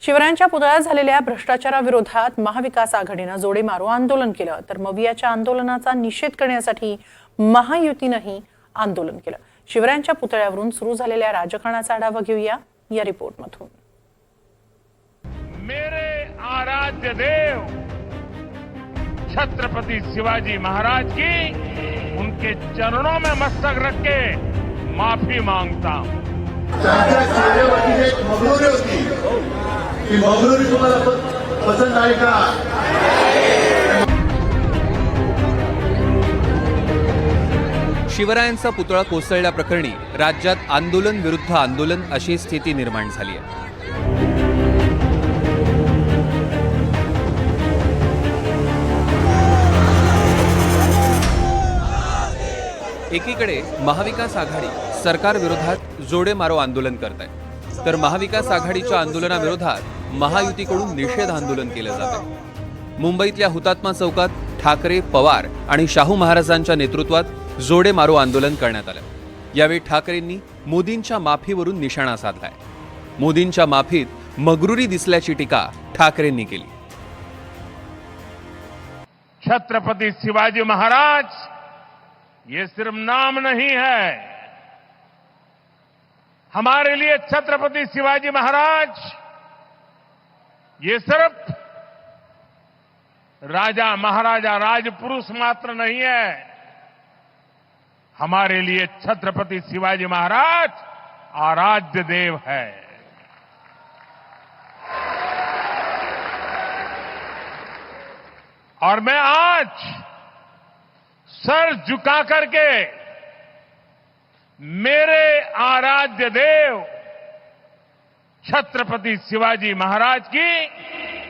शिवरायांच्या पुतळ्यात झालेल्या भ्रष्टाचाराविरोधात महाविकास आघाडीनं जोडे मारो आंदोलन केलं, तर मवियाच्या आंदोलनाचा निषेध करण्यासाठी महायुतीनंही आंदोलन केलं। शिवरायांच्या पुतळ्यावरून सुरू झालेल्या राजकारणाचा आढावा घेऊया या रिपोर्टमधून। मेरे आराध्य देव छत्रपति शिवाजी महाराज की उनके चरणों में मस्तक रख के माफी मांगता हूं। मगरुरी तुम्हाला पसंत आहे का? शिवरायांचा पुतळा कोसळल्याप्रकरणी राज्यात आंदोलन विरुद्ध आंदोलन अशी स्थिती निर्माण झाली आहे। एकीकडे महाविकास आघाडी सरकार विरोधात जोडे मारो आंदोलन करत आहे, तर महाविकास आघाडीच्या आंदोलनाविरोधात महायुतीकडून निषेध आंदोलन केलं जात आहे। मुंबईतल्या हुतात्मा चौकात ठाकरे, पवार आणि शाहू महाराजांच्या नेतृत्वात जोडे मारो आंदोलन करण्यात आलं। यावेळी ठाकरेंनी मोदींच्या माफीवरून निशाणा साधलाय। मोदींच्या माफीत मगरुरी दिसल्याची टीका ठाकरेंनी केली। छत्रपति शिवाजी महाराज ये सिर्फ नाम नहीं है, हमारे लिए छत्रपति शिवाजी महाराज ये सिर्फ राजा महाराजा राजपुरुष मात्र नहीं है, हमारे लिए छत्रपति शिवाजी महाराज आराध्य देव है। और मैं आज सर झुका करके मेरे आराध्य देव छत्रपति शिवाजी महाराज की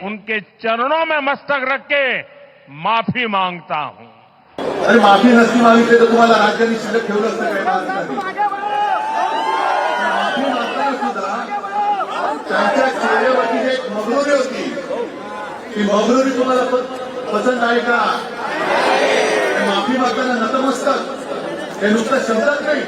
उनके चरणों में मस्तक रख के माफी मांगता हूं। अरे माफी नसती मागितली तर तुम्हाला राज्यांनी शिल्लक ठेवलं असतं काय? माफी मागताना सुद्धा त्यांच्या चेहऱ्यावरती जी एक मगरुरी होती, ती मगरुरी तुम्हाला पसंत आहे का? माफी मागताना नतमस्तक हे नुसतं शब्दात नाही।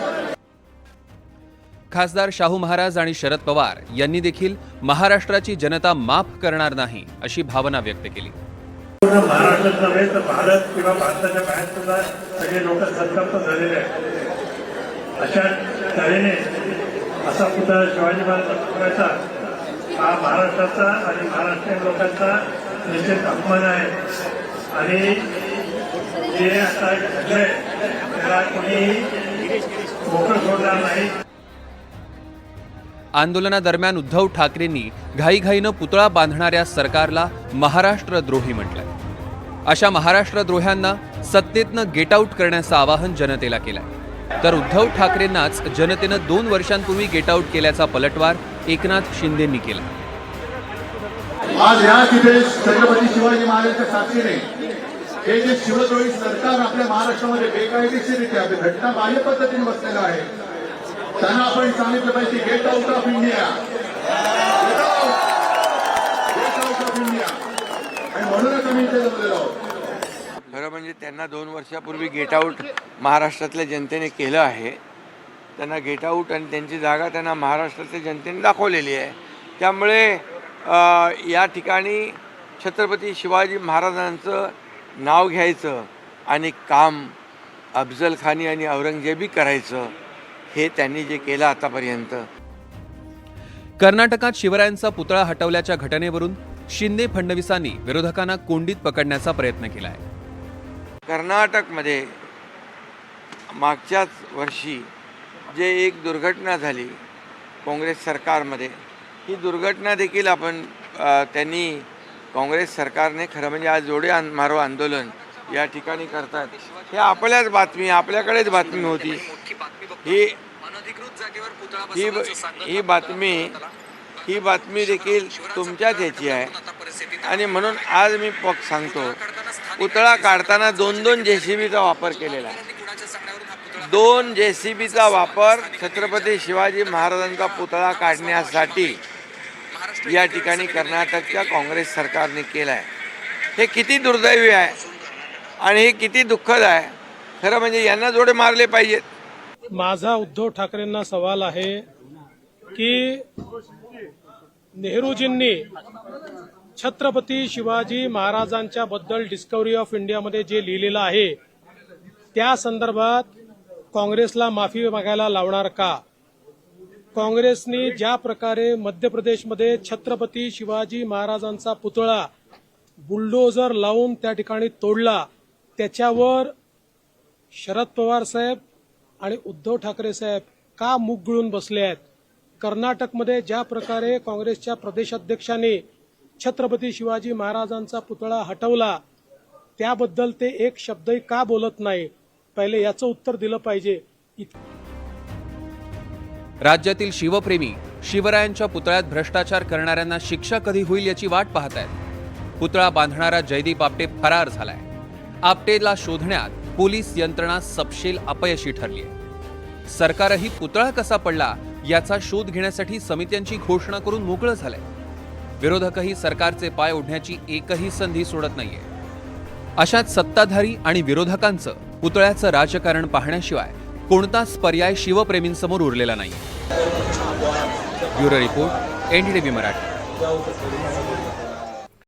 खासदार शाहू महाराज आणि शरद पवार यांनी देखील महाराष्ट्राची जनता माफ करणार नाही अशी भावना व्यक्त केली। महाराष्ट्रात नव्हे तर भारत किंवा भारताच्या बाहेर सुद्धा सगळे लोक संतप्त झालेले आहेत। अशा तऱ्हेने असा पुतळा शिवाजी महाराजांचा हा महाराष्ट्राचा आणि महाराष्ट्रीयन लोकांचा निश्चित अपमान आहे आणि जे आता घडलंय त्याला कोणी मोकळं सोडणार नाही। आंदोलनादरम्यान उद्धव ठाकरेंनी घाईघाईनं पुतळा बांधणाऱ्या सरकारला महाराष्ट्रद्रोही म्हटलंय। अशा महाराष्ट्रद्रोह्यांना सत्तेतनं गेट आऊट करण्याचं आवाहन जनतेला केलंय, तर उद्धव ठाकरेंनाच जनतेनं 2 वर्षांपूर्वी गेट आऊट केल्याचा पलटवार एकनाथ शिंदेंनी केला। आज या तिथे छत्रपती शिवाजी महाराजांच्या साक्षीने हे जे शिवद्रोही सरकार आपल्या महाराष्ट्रामध्ये बेकायदेशीरित्या घटनाबाह्य पद्धतीने बसलेलं आहे, त्यांना आपण सांगितलं पाहिजे get out of India, get out of India, आणि म्हणूनच आम्ही इथे जमलेलो आहोत। खरं म्हणजे त्यांना 2 वर्षापूर्वी गेट आऊट महाराष्ट्रातल्या जनतेने केलं आहे। त्यांना गेट आऊट आणि त्यांची जागा त्यांना महाराष्ट्रातल्या जनतेने दाखवलेली आहे। त्यामुळे या ठिकाणी छत्रपती शिवाजी महाराजांचं नाव घ्यायचं आणि काम अफजलखानी आणि औरंगजेबी करायचं हे त्यांनी जे केलं आतापर्यंत। कर्नाटकात शिवरायांचा पुतळा हटवल्याच्या घटनेवरून शिंदे फडणवीसांनी विरोधकांना कोंडीत पकडण्याचा प्रयत्न केलाय। कर्नाटकमध्ये मागच्याच वर्षी जे एक दुर्घटना झाली काँग्रेस सरकारमध्ये, ही दुर्घटना देखील आपण त्यांनी काँग्रेस सरकारने खरं म्हणजे आज जोडे मारो आंदोलन या ठिकाणी करतात हे आपल्याच बातमी आपल्याकडेच बातमी होती। ही बातमी देखील तुमच्याच याची आहे आणि म्हणून आज मी सांगतो पुतळा काढताना 2 JCBचा वापर केलेला आहे। 2 JCBचा वापर छत्रपती शिवाजी महाराजांचा पुतळा काढण्यासाठी या ठिकाणी कर्नाटकच्या काँग्रेस सरकारने केला आहे। हे किती दुर्दैवी आहे आणि हे किती दुःखद आहे। खरं म्हणजे यांना जोडे मारले पाहिजेत। माझा उद्धव ठाकरेंना सवाल आहे की नेहरूजींनी छत्रपती शिवाजी महाराजांच्या बद्दल डिस्कव्हरी ऑफ इंडियामध्ये जे लिहिलेलं आहे त्या संदर्भात काँग्रेसला माफी मागायला लावणार का? काँग्रेसने ज्या प्रकारे मध्य प्रदेशमध्ये छत्रपती शिवाजी महाराजांचा पुतळा बुलडोजर लावून त्या ठिकाणी तोडला, त्याच्यावर शरद पवार साहेब आणि उद्धव ठाकरे साहेब का मुग गिळून बसले आहेत? कर्नाटकमध्ये ज्या प्रकारे काँग्रेसच्या प्रदेशाध्यक्षांनी छत्रपती शिवाजी महाराजांचा पुतळा हटवला, त्याबद्दल ते एक शब्दही का बोलत नाही? पहिले याचं उत्तर दिलं पाहिजे. राज्यातील शिवप्रेमी शिवरायांच्या पुतळ्यात भ्रष्टाचार करणाऱ्यांना शिक्षा कधी होईल याची वाट पाहतायत. पुतळा बांधणारा जयदीप आपटे फरार झालाय. आपटेला शोधण्यात पोलीस यंत्रणा सपशेल अपयशी ठरली आहे. सरकारही पुतळा कसा पडला याचा शोध घेण्यासाठी समित्यांची घोषणा करून मोकळं झालंय. विरोधकही सरकारचे पाय ओढण्याची एकही संधी सोडत नाहीये. अशात सत्ताधारी आणि विरोधकांचं पुतळ्याचं राजकारण पाहण्याशिवाय कोणताच पर्याय शिवप्रेमींसमोर उरलेला नाही. Bureau report, NDTV Marathi.